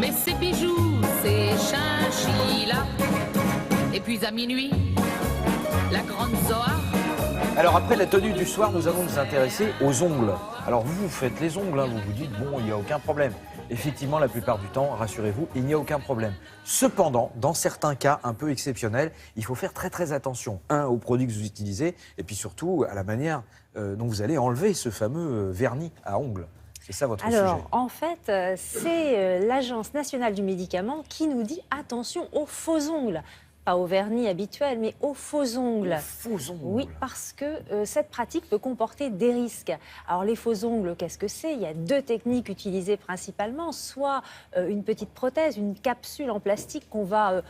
met ses bijoux, ses chinchillas. Et puis à minuit, la grande Zoa. Alors après la tenue du soir, nous allons nous intéresser aux ongles. Alors vous faites les ongles, hein, vous vous dites, bon, il n'y a aucun problème. Effectivement, la plupart du temps, rassurez-vous, il n'y a aucun problème. Cependant, dans certains cas un peu exceptionnels, il faut faire très attention. Aux produits que vous utilisez, et puis surtout à la manière dont vous allez enlever ce fameux vernis à ongles. C'est ça votre sujet. Alors, en fait, c'est l'Agence nationale du médicament qui nous dit attention aux faux ongles. Pas au vernis habituel, mais aux faux ongles. Faux ongles. Oui, parce que cette pratique peut comporter des risques. Alors les faux ongles, qu'est-ce que c'est? Il y a deux techniques utilisées principalement, soit une petite prothèse, une capsule en plastique qu'on va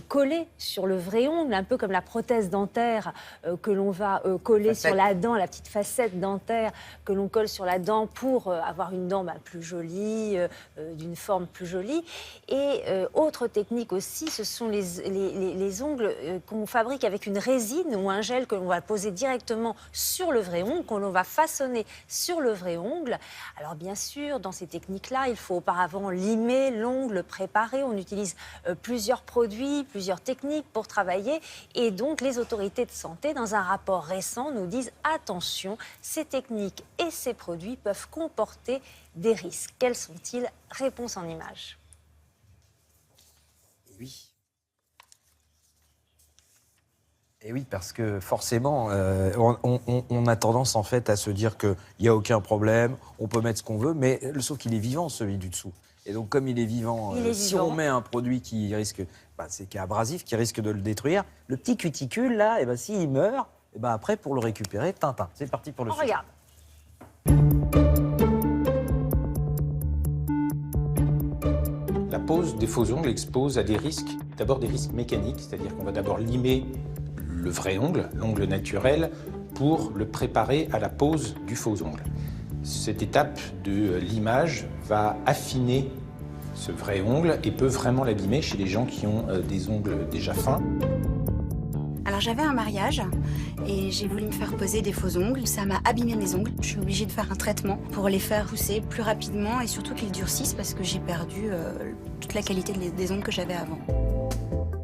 coller sur le vrai ongle, un peu comme la prothèse dentaire que l'on va coller sur la dent, la petite facette dentaire que l'on colle sur la dent pour avoir une dent plus jolie, d'une forme plus jolie. Et autre technique aussi, ce sont les ongles qu'on fabrique avec une résine ou un gel que l'on va poser directement sur le vrai ongle, qu'on va façonner sur le vrai ongle. Alors bien sûr, dans ces techniques-là, il faut auparavant limer l'ongle, préparer. On utilise plusieurs produits, plusieurs techniques pour travailler. Et donc les autorités de santé, dans un rapport récent, nous disent attention, ces techniques et ces produits peuvent comporter des risques. Quels sont-ils? Réponse en images. Oui. Et oui, parce que forcément, on a tendance en fait à se dire qu'il n'y a aucun problème, on peut mettre ce qu'on veut, mais sauf qu'il est vivant celui du dessous. Et donc comme il est vivant, si on met un produit qui risque, qui est abrasif, qui risque de le détruire, le petit cuticule là, s'il meurt, après pour le récupérer, Tintin. C'est parti pour le sujet. Regarde. La pose des faux ongles expose à des risques, d'abord des risques mécaniques, c'est-à-dire qu'on va d'abord limer le vrai ongle, l'ongle naturel, pour le préparer à la pose du faux ongle. Cette étape de limage va affiner ce vrai ongle et peut vraiment l'abîmer chez les gens qui ont des ongles déjà fins. Alors j'avais un mariage et j'ai voulu me faire poser des faux ongles. Ça m'a abîmé mes ongles. Je suis obligée de faire un traitement pour les faire pousser plus rapidement et surtout qu'ils durcissent parce que j'ai perdu toute la qualité des ongles que j'avais avant.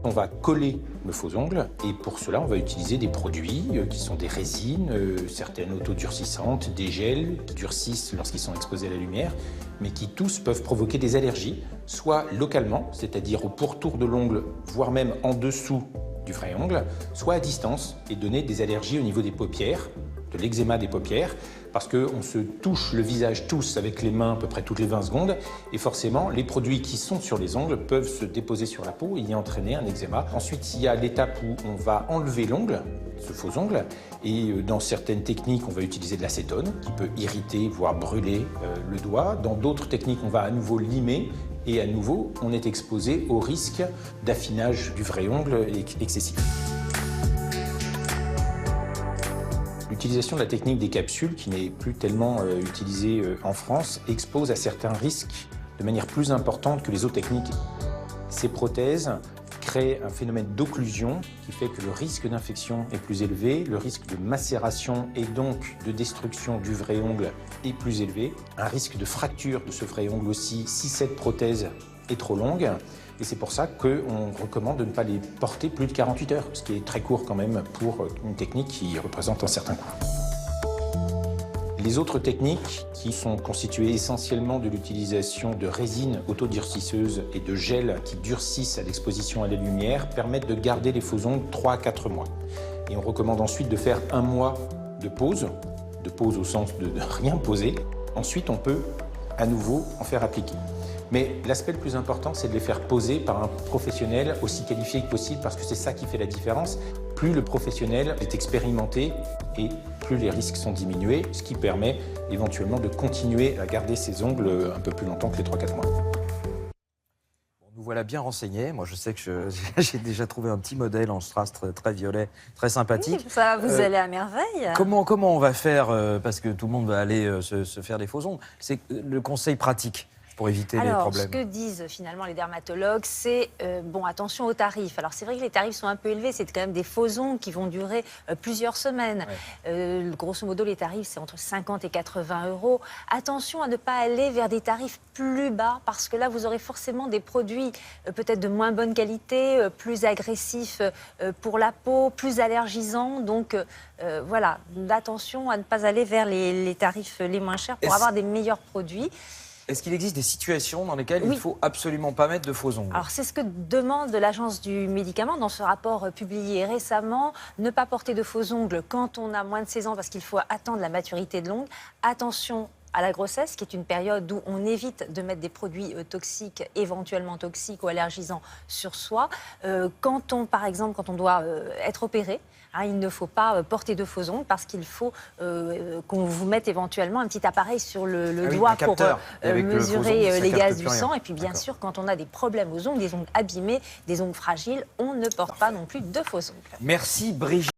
On va coller le faux ongle et pour cela, on va utiliser des produits qui sont des résines, certaines autodurcissantes, des gels qui durcissent lorsqu'ils sont exposés à la lumière, mais qui tous peuvent provoquer des allergies, soit localement, c'est-à-dire au pourtour de l'ongle, voire même en dessous du vrai ongle, soit à distance et donner des allergies au niveau des paupières, de l'eczéma des paupières, parce qu'on se touche le visage tous avec les mains à peu près toutes les 20 secondes, et forcément, les produits qui sont sur les ongles peuvent se déposer sur la peau et y entraîner un eczéma. Ensuite, il y a l'étape où on va enlever l'ongle, ce faux ongle, et dans certaines techniques, on va utiliser de l'acétone, qui peut irriter, voire brûler le doigt. Dans d'autres techniques, on va à nouveau limer, et à nouveau, on est exposé au risque d'affinage du vrai ongle excessif. L'utilisation de la technique des capsules, qui n'est plus tellement utilisée en France, expose à certains risques de manière plus importante que les autres techniques. Ces prothèses créent un phénomène d'occlusion qui fait que le risque d'infection est plus élevé, le risque de macération et donc de destruction du vrai ongle est plus élevé, un risque de fracture de ce vrai ongle aussi si cette prothèse est trop longue. Et c'est pour ça qu'on recommande de ne pas les porter plus de 48 heures, ce qui est très court quand même pour une technique qui représente un certain coût. Les autres techniques, qui sont constituées essentiellement de l'utilisation de résines autodurcisseuses et de gels qui durcissent à l'exposition à la lumière, permettent de garder les faux ongles 3 à 4 mois. Et on recommande ensuite de faire 1 mois de pause au sens de rien poser. Ensuite, on peut à nouveau en faire appliquer. Mais l'aspect le plus important, c'est de les faire poser par un professionnel aussi qualifié que possible, parce que c'est ça qui fait la différence. Plus le professionnel est expérimenté et plus les risques sont diminués, ce qui permet éventuellement de continuer à garder ses ongles un peu plus longtemps que les 3-4 mois. Nous voilà bien renseignés. Moi, je sais que j'ai déjà trouvé un petit modèle en strass très violet, très sympathique. Oui, ça, vous allez à merveille. Comment on va faire, parce que tout le monde va aller se faire des faux ongles. C'est le conseil pratique. pour éviter les Alors, problèmes? ce que disent finalement les dermatologues, c'est bon, attention aux tarifs. Alors, c'est vrai que les tarifs sont un peu élevés, c'est quand même des faux ongles qui vont durer plusieurs semaines. Grosso modo, les tarifs, c'est entre 50 et 80 euros. Attention à ne pas aller vers des tarifs plus bas, parce que là, vous aurez forcément des produits peut-être de moins bonne qualité, plus agressifs pour la peau, plus allergisants. Donc, voilà, attention à ne pas aller vers les tarifs les moins chers pour avoir des meilleurs produits. Est-ce qu'il existe des situations dans lesquelles il Oui. ne faut absolument pas mettre de faux ongles? Alors, c'est ce que demande l'Agence du médicament dans ce rapport publié récemment. Ne pas porter de faux ongles quand on a moins de 16 ans parce qu'il faut attendre la maturité de l'ongle. Attention à la grossesse, qui est une période où on évite de mettre des produits toxiques, éventuellement toxiques ou allergisants sur soi. Par exemple, quand on doit être opéré, il ne faut pas porter de faux ongles parce qu'il faut qu'on vous mette éventuellement un petit appareil sur le doigt un capteur. pour Et avec le faux ongle, mesurer ça les capte gaz plus du rien. sang. Et puis bien D'accord. sûr, quand on a des problèmes aux ongles, des ongles abîmés, des ongles fragiles, on ne porte pas non plus de faux ongles. Merci Brigitte.